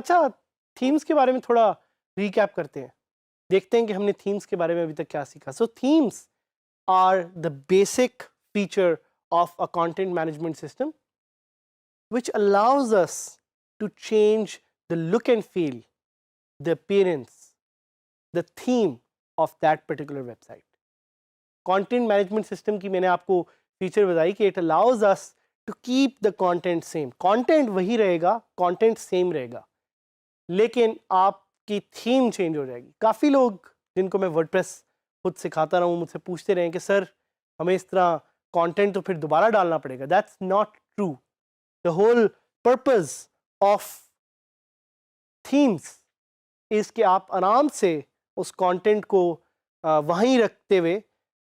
अच्छा, थीम्स के बारे में थोड़ा रिकैप करते हैं, देखते हैं कि हमने थीम्स के बारे में अभी तक क्या सीखा। So themes are the basic feature of a content management system which allows us to change the look and feel, the appearance, the theme of that particular website. Content management system की मैंने आपको feature बताई कि it allows us to keep the content same. Content वही रहेगा, content same रहेगा, लेकिन आपकी थीम चेंज हो जाएगी। काफ़ी लोग जिनको मैं वर्डप्रेस खुद सिखाता रहा हूँ मुझसे पूछते रहे कि सर हमें इस तरह कंटेंट तो फिर दोबारा डालना पड़ेगा। That's not true. The whole purpose of themes is कि आप आराम से उस कंटेंट को वहीं रखते हुए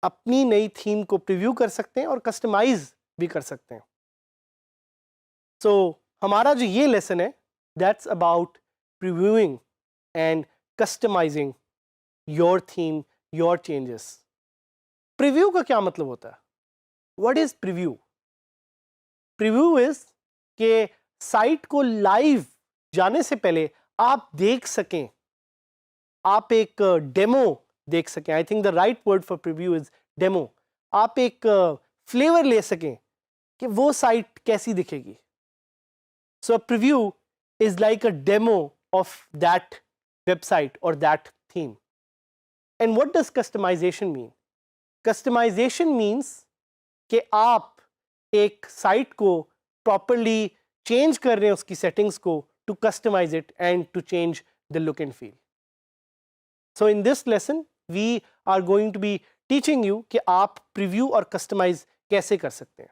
अपनी नई थीम को प्रीव्यू कर सकते हैं और कस्टमाइज भी कर सकते हैं। सो हमारा जो ये लेसन है that's about previewing and customising your theme, your changes. Preview का क्या मतलब होता है? What is preview? Preview is के साइट को लाइव जाने से पहले आप देख सकें, आप एक डेमो देख सकें। I think the right word for preview is demo. आप एक फ्लेवर ले सकें कि वो साइट कैसी दिखेगी। So preview is like a demo of that website और that theme. And what does customisation mean? Customisation means कि आप एक साइट को प्रॉपरली चेंज कर रहे हैं उसकी सेटिंग्स को to customise it and to change the look and feel. So in this lesson we are going to be teaching you कि आप प्रीव्यू और कस्टमाइज कैसे कर सकते हैं।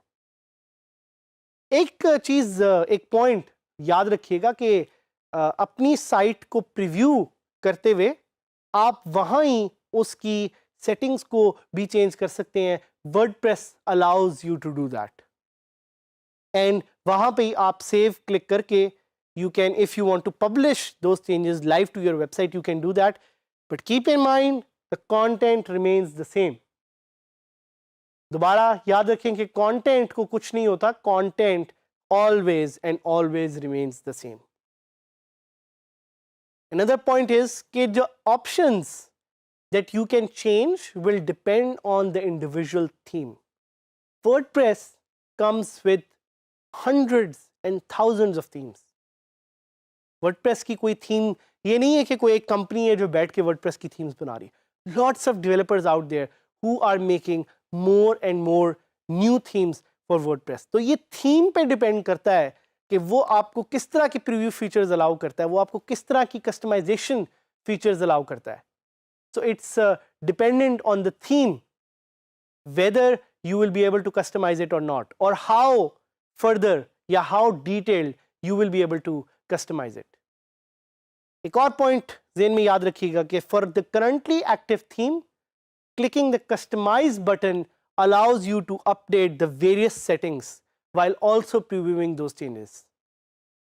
एक चीज़, एक पॉइंट याद रखिएगा कि अपनी साइट को प्रीव्यू करते हुए आप वहाँ ही उसकी सेटिंग्स को भी चेंज कर सकते हैं। WordPress allows you to do that and वहाँ पे आप सेव क्लिक करके you can, if you want to publish those changes live to your website, you can do that, but keep in mind the content remains the same. दोबारा याद रखें कि content को कुछ नहीं होता, content always and always remains the same. Another point is कि जो options that you can change will depend on the individual theme. WordPress comes with hundreds and thousands of themes. WordPress की कोई theme ये नहीं है कि कोई एक कंपनी है जो बैठ के वर्डप्रेस की थीम्स बना रही है। Lots of developers out there who are making more and more new themes for WordPress. तो ये थीम पे डिपेंड करता है कि वो आपको किस तरह की प्रीव्यू फीचर्स अलाउ करता है, वो आपको किस तरह की कस्टमाइजेशन फीचर्स अलाउ करता है। So it's dependent on the theme whether you will be able to customize it or not, or how further या how detailed you will be able to customize it. एक और point ज़हन में याद रखिएगा कि for the currently active theme, clicking the customize button allows you to update the various settings while also previewing those changes.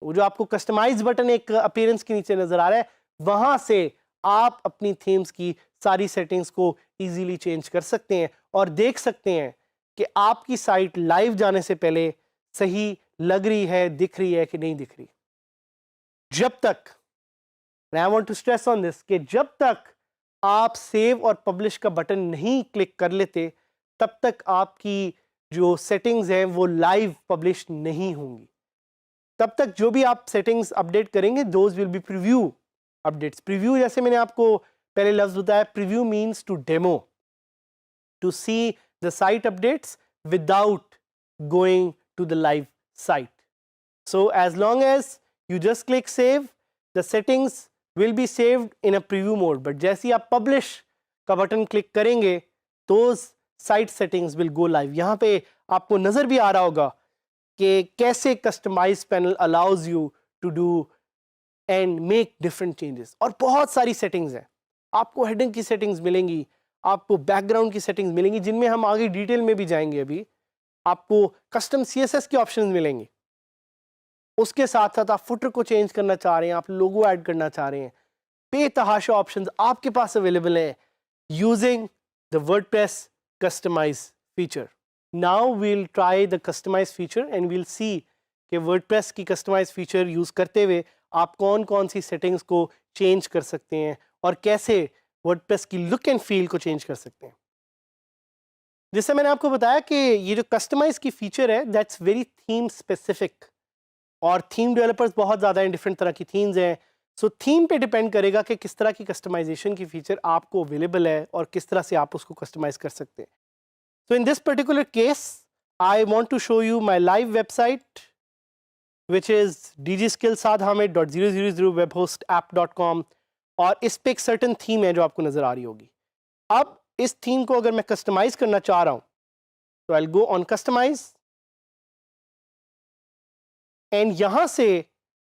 वो जो आपको customize button एक appearance के नीचे नजर आ रहा है, वहां से आप अपनी themes की सारी settings को easily change कर सकते हैं और देख सकते हैं कि आपकी साइट लाइव जाने से पहले सही लग रही है, दिख रही है कि नहीं दिख रही। जब तक, and I want to stress on this, कि जब तक आप सेव और पब्लिश का बटन नहीं क्लिक कर लेते तब तक आपकी जो सेटिंग्स हैं वो लाइव पब्लिश नहीं होंगी। तब तक जो भी आप सेटिंग्स अपडेट करेंगे those will be preview updates. Preview जैसे मैंने आपको पहले लफ्ज बताया, preview means to demo, to see the site updates without going to the live site. So as long as you just click save, the settings will be saved in a preview mode, but जैसे ही आप publish का button click करेंगे those site settings will go live। यहाँ पे आपको नज़र भी आ रहा होगा कि कैसे customize panel allows you to do and make different changes। और बहुत सारी settings हैं, आपको heading की settings मिलेंगी, आपको background की settings मिलेंगी जिनमें हम आगे डिटेल में भी जाएंगे। अभी आपको custom CSS के options मिलेंगे, उसके साथ साथ आप फुटर को चेंज करना चाह रहे हैं, आप लोगो ऐड करना चाह रहे हैं, बेतहाशा ऑप्शंस आपके पास अवेलेबल हैं using the WordPress customise feature. Now we'll try the customise feature and we'll see कि वर्डप्रेस की कस्टमाइज फीचर यूज करते हुए आप कौन कौन सी सेटिंग्स को चेंज कर सकते हैं और कैसे वर्डप्रेस की लुक एंड फील को चेंज कर सकते हैं। जिससे मैंने आपको बताया कि ये जो कस्टमाइज की फीचर है दैट्स वेरी थीम स्पेसिफिक, और थीम डेवलपर्स बहुत ज़्यादा हैं, डिफरेंट तरह की थीम्स हैं। सो थीम पे डिपेंड करेगा कि किस तरह की कस्टमाइजेशन की फीचर आपको अवेलेबल है और किस तरह से आप उसको कस्टमाइज कर सकते हैं। So in this particular case, I want to show you my live website, which is dgskillsadhamid.000webhostapp.com, और इस पे एक सर्टन थीम है जो आपको नजर आ रही होगी। अब इस थीम को अगर मैं कस्टमाइज करना चाह रहा हूं तो I'll go on customize, and यहां से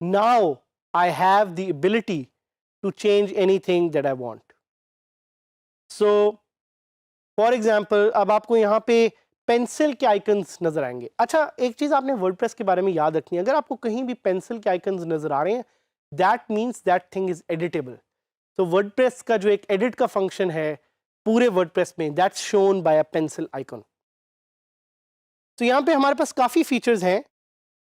now I have the ability to change anything that I want. So for example अब आपको यहाँ पे पेंसिल के आइकन्स नजर आएंगे। अच्छा, एक चीज आपने वर्डप्रेस के बारे में याद रखनी है, अगर आपको कहीं भी पेंसिल के आइकन्स नजर आ रहे हैं that means that thing is editable. तो वर्डप्रेस का जो एक एडिट का फंक्शन है पूरे वर्डप्रेस में that's shown by a pencil icon. तो यहाँ पे हमारे पास काफ़ी फीचर्स हैं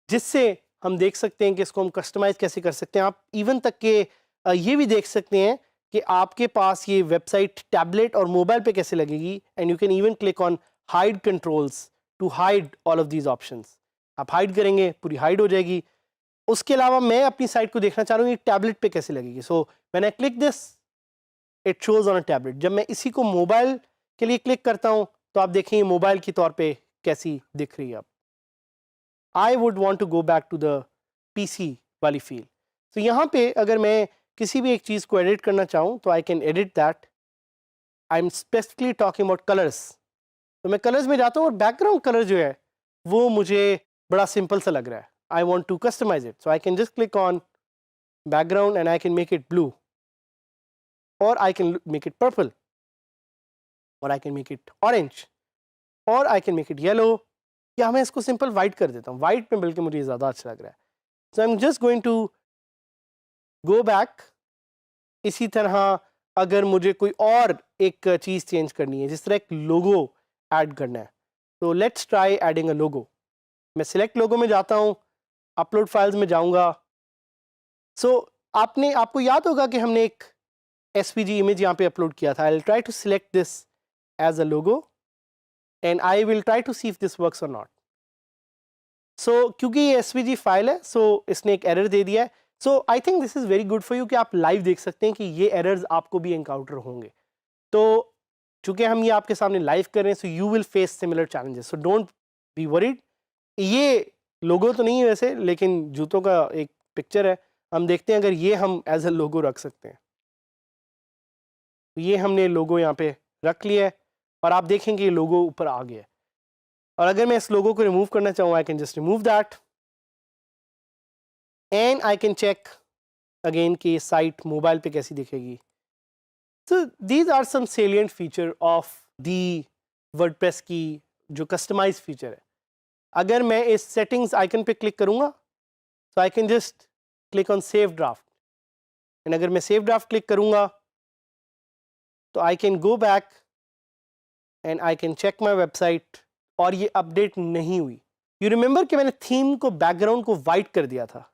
जिससे हम देख सकते हैं कि इसको हम कस्टमाइज कैसे कर सकते हैं। आप इवन तक के ये भी देख सकते हैं कि आपके पास ये वेबसाइट टैबलेट और मोबाइल पे कैसे लगेगी, and you can even click on hide controls to hide all of these options. आप हाइड करेंगे पूरी हाइड हो जाएगी। उसके अलावा मैं अपनी साइट को देखना चाह रहा हूँ ये टैबलेट पे कैसे लगेगी। So when I click this it shows on a tablet. जब मैं इसी को मोबाइल के लिए क्लिक करता हूँ तो आप देखेंगे मोबाइल के तौर पे कैसी दिख रही है। अब I would want to go back to the PC वाली फील। तो यहाँ पे अगर मैं किसी भी एक चीज़ को एडिट करना चाहूँ तो I can edit that. I am specifically talking about colours. तो मैं कलर्स में जाता हूँ और बैकग्राउंड कलर जो है वो मुझे बड़ा सिंपल सा लग रहा है। I want to customise it, so I can just click on background and I can make it blue, और I can make it purple, और I can make it orange, और I can make it yellow, या मैं इसको simple white कर देता हूँ। White में बल्कि मुझे ज़्यादा अच्छा लग रहा है। So I am just going to go back. इसी तरह अगर मुझे कोई और एक चीज़ चेंज करनी है, जिस तरह एक लोगो ऐड करना है, तो लेट्स ट्राई एडिंग अ लोगो। मैं सिलेक्ट लोगो में जाता हूँ, अपलोड फाइल्स में जाऊँगा। सो आपको याद होगा कि हमने एक SVG इमेज यहाँ पे अपलोड किया था। I will try to select this as a logo and I will try to see if this works or not. So क्योंकि ये SVG फाइल है सो इसने एक एरर दे दिया है। So I think this is very good for you कि आप लाइव देख सकते हैं कि ये एरर्स आपको भी एनकाउंटर होंगे। तो चूंकि हम ये आपके सामने लाइव कर रहे हैं so you will face similar challenges, so don't be worried. ये लोगो तो नहीं है वैसे, लेकिन जूतों का एक पिक्चर है। हम देखते हैं अगर ये हम एज अ लोगो रख सकते हैं। ये हमने लोगो यहाँ पे रख लिया है और आप देखेंगे ये लोगो ऊपर आ गया है। और अगर मैं इस लोगो को रिमूव करना चाहूँ I can just remove that and I can check again कि साइट मोबाइल पे कैसी दिखेगी। So these are some salient feature of the WordPress की जो कस्टमाइज फीचर है। अगर मैं इस सेटिंग्स आइकन पे क्लिक करूंगा तो I can just click on save draft, and अगर मैं सेव ड्राफ्ट क्लिक करूंगा तो I can go back and I can check my website, और ये अपडेट नहीं हुई। यू रिमेंबर कि मैंने थीम को बैकग्राउंड को वाइट कर दिया था,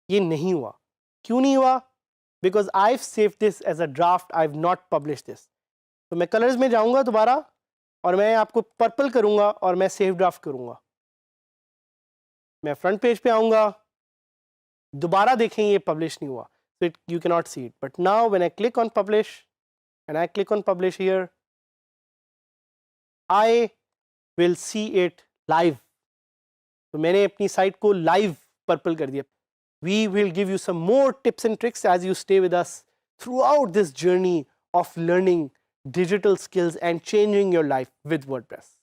ये नहीं हुआ। क्यों नहीं हुआ? Because I save this as a draft, I have not publish this. तो मैं कलर्स में जाऊंगा दोबारा और मैं आपको पर्पल करूंगा और मैं सेव ड्राफ्ट करूंगा। मैं फ्रंट पेज पे आऊंगा, दोबारा देखें ये पब्लिश नहीं हुआ, so you cannot see it. But now when I click on publish and I click on publish here, I will see it live. तो मैंने अपनी साइट को लाइव पर्पल कर दिया। We will give you some more tips and tricks as you stay with us throughout this journey of learning digital skills and changing your life with WordPress.